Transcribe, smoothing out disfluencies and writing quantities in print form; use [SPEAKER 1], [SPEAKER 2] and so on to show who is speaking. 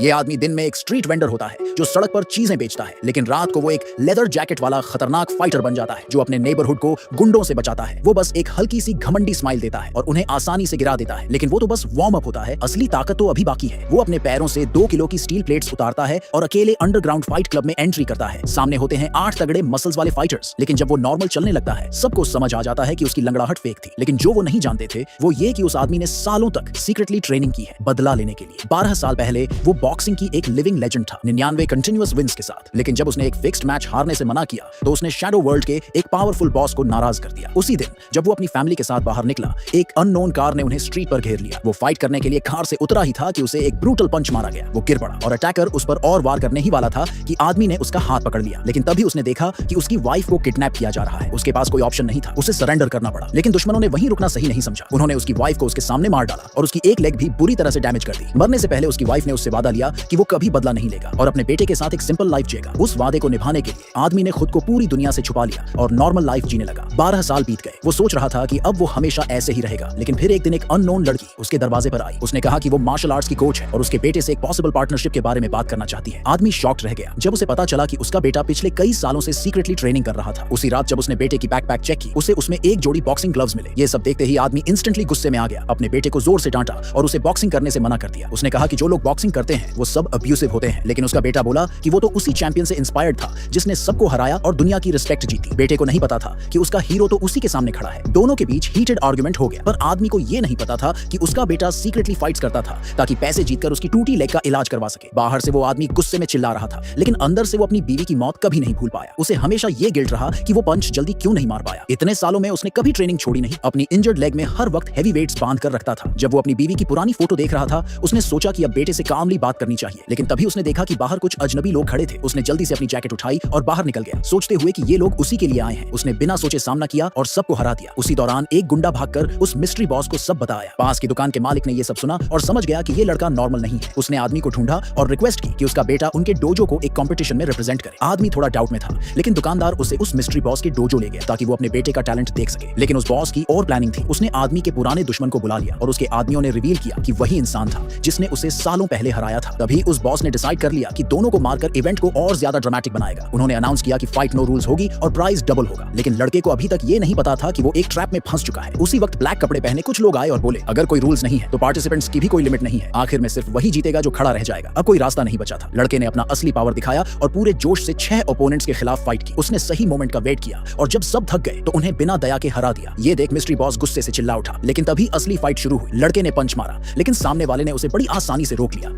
[SPEAKER 1] ये आदमी दिन में एक स्ट्रीट वेंडर होता है जो सड़क पर चीजें बेचता है, लेकिन रात को वो एक लेदर जैकेट वाला खतरनाक फाइटर बन जाता है जो अपने नेबरहुड को गुंडों से बचाता है। वो बस एक हल्की सी घमंडी स्माइल देता है और उन्हें आसानी से गिरा देता है, लेकिन वो तो बस वार्म अप होता है, असली ताकत तो अभी बाकी है। वो अपने पैरों से 2 किलो की स्टील प्लेट्स उतारता है और अकेले अंडरग्राउंड फाइट क्लब में एंट्री करता है। सामने होते हैं 8 तगड़े मसल्स वाले फाइटर्स, लेकिन जब वो नॉर्मल चलने लगता है सबको समझ आ जाता है कि उसकी लंगड़ाहट फेक थी। लेकिन जो वो नहीं जानते थे वो ये कि उस आदमी ने सालों तक सीक्रेटली ट्रेनिंग की है बदला लेने के लिए। 12 साल पहले वो बॉक्सिंग की एक लिविंग लेजेंड था, 99 कंटिन्यूअस विंस के साथ। लेकिन जब उसने एक फिक्स्ड मैच हारने से मना किया तो उसने शैडो वर्ल्ड के एक पावरफुल बॉस को नाराज कर दिया। उसी दिन जब वो अपनी फैमिली के साथ बाहर निकला, एक अननोन कार ने उन्हें स्ट्रीट पर घेर लिया। वो फाइट करने के लिए कार से उतरा ही था कि उसे एक ब्रूटल पंच मारा गया। वो गिर पड़ा और अटैकर उस पर और वार करने ही वाला था कि आदमी ने उसका हाथ पकड़ लिया। लेकिन तभी उसने देखा कि उसकी वाइफ को किडनैप किया जा रहा है। उसके पास कोई ऑप्शन नहीं था, उसे सरेंडर करना पड़ा। लेकिन दुश्मनों ने वहीं रुकना सही नहीं समझा। उन्होंने उसकी वाइफ को उसके सामने मार डाला और उसकी एक लेग भी बुरी तरह से डैमेज कर दी। मरने से पहले उसकी वाइफ ने उससे वादा लिया कि वो कभी बदला नहीं लेगा और अपने बेटे के साथ एक सिंपल लाइफ जिएगा। उस वादे को निभाने के लिए आदमी ने खुद को पूरी दुनिया से छुपा लिया और नॉर्मल लाइफ जीने लगा। 12 साल बीत गए। वो सोच रहा था कि अब वो हमेशा ऐसे ही रहेगा, लेकिन फिर एक दिन एक अननोन लड़की उसके दरवाजे पर आई। उसने कहा कि वो मार्शल आर्ट्स की कोच है और उसके बेटे से एक पॉसिबल पार्टनरशिप के बारे में बात करना चाहती है। आदमी शॉक्ड रह गया जब उसे पता चला कि उसका बेटा पिछले कई सालों से सीक्रेटली ट्रेनिंग कर रहा था। उसी रात जब उसने बेटे की बैकपैक चेक की, उसे उसमें एक जोड़ी बॉक्सिंग ग्लव्स मिले। ये सब देखते ही आदमी इंस्टेंटली गुस्से में आ गया, अपने बेटे को जोर से डांटा और उसे बॉक्सिंग करने से मना कर दिया। उसने कहा कि जो लोग बॉक्सिंग करते हैं वो सब अब्यूसिव होते हैं, लेकिन उसका बेटा बोला कि वो तो उसी चैंपियन से इंस्पायर्ड था जिसने सबको हराया और दुनिया की रिस्पेक्ट जीती। बेटे को नहीं पता था कि उसका हीरो तो उसी के सामने खड़ा है। दोनों के बीच हीटेड आर्गुमेंट हो गया, पर आदमी को ये नहीं पता था कि उसका बेटा सीक्रेटली फाइट्स करता था ताकि पैसे जीतकर उसकी टूटी लेग का इलाज करवा सके। बाहर से वो आदमी गुस्से में चिल्ला रहा था, लेकिन अंदर से वो अपनी बीवी की मौत कभी नहीं भूल पाया। उसे हमेशा ये गिल्ट रहा कि वो पंच जल्दी क्यों नहीं मार पाया। इतने सालों में उसने कभी ट्रेनिंग छोड़ी नहीं, अपनी इंजर्ड लेग में हर वक्त हेवी वेट्स बांध कर रखता था। जब वो अपनी बीवी की पुरानी फोटो देख रहा था, उसने सोचा कि अब बेटे से कामली बात करनी चाहिए, लेकिन तभी उसने देखा कि बाहर कुछ अजनबी लोग खड़े थे। उसने जल्दी से अपनी जैकेट उठाई और बाहर निकल गया, सोचते हुए कि ये लोग उसी के लिए आए हैं। उसने बिना सोचे सामना किया और सबको हरा दिया। उसी दौरान एक गुंडा भागकर उस मिस्ट्री बॉस को सब बताया। पास की दुकान के मालिक ने ये सब सुना और समझ गया कि ये लड़का नॉर्मल नहीं है। उसने आदमी को ढूंढा और रिक्वेस्ट की कि उसका बेटा उनके डोजो को एक कंपटीशन में रिप्रेजेंट करे। आदमी थोड़ा डाउट में था, लेकिन दुकानदार उसे उस मिस्ट्री बॉस के डोजो ले गया ताकि वो अपने बेटे का टैलेंट देख सके। लेकिन उस बॉस की और प्लानिंग थी। उसने आदमी के पुराने दुश्मन को बुला लिया और उसके आदमियों ने रिवील किया कि वही इंसान था जिसने उसे सालों पहले हराया था। तभी उस बॉस ने डिसाइड कर लिया कि दोनों को मारकर इवेंट को और ज्यादा ड्रामेटिक बनाएगा। उन्होंने अनाउंस किया कि फाइट नो रूल्स होगी और प्राइस डबल होगा। लेकिन लड़के को अभी तक ये नहीं पता था कि वो एक ट्रैप में फंस चुका है। उसी वक्त ब्लैक कपड़े पहने कुछ लोग आए और बोले, अगर कोई रूल्स नहीं है तो पार्टिसिपेंट्स की भी कोई लिमिट नहीं है। आखिर में सिर्फ वही जीतेगा जो खड़ा रह जाएगा। अब कोई रास्ता नहीं बचा था। लड़के ने अपना असली पावर दिखाया और पूरे जोश से 6 ओपोनेंट्स के खिलाफ फाइट की। उसने सही मोमेंट का वेट किया और जब सब थक गए तो उन्हें बिना दया के हरा दिया। ये देख मिस्ट्री बॉस गुस्से से चिल्ला उठा, लेकिन तभी असली फाइट शुरू हुई। लड़के ने पंच मारा, लेकिन सामने वाले ने उसे बड़ी आसानी से रोक लिया।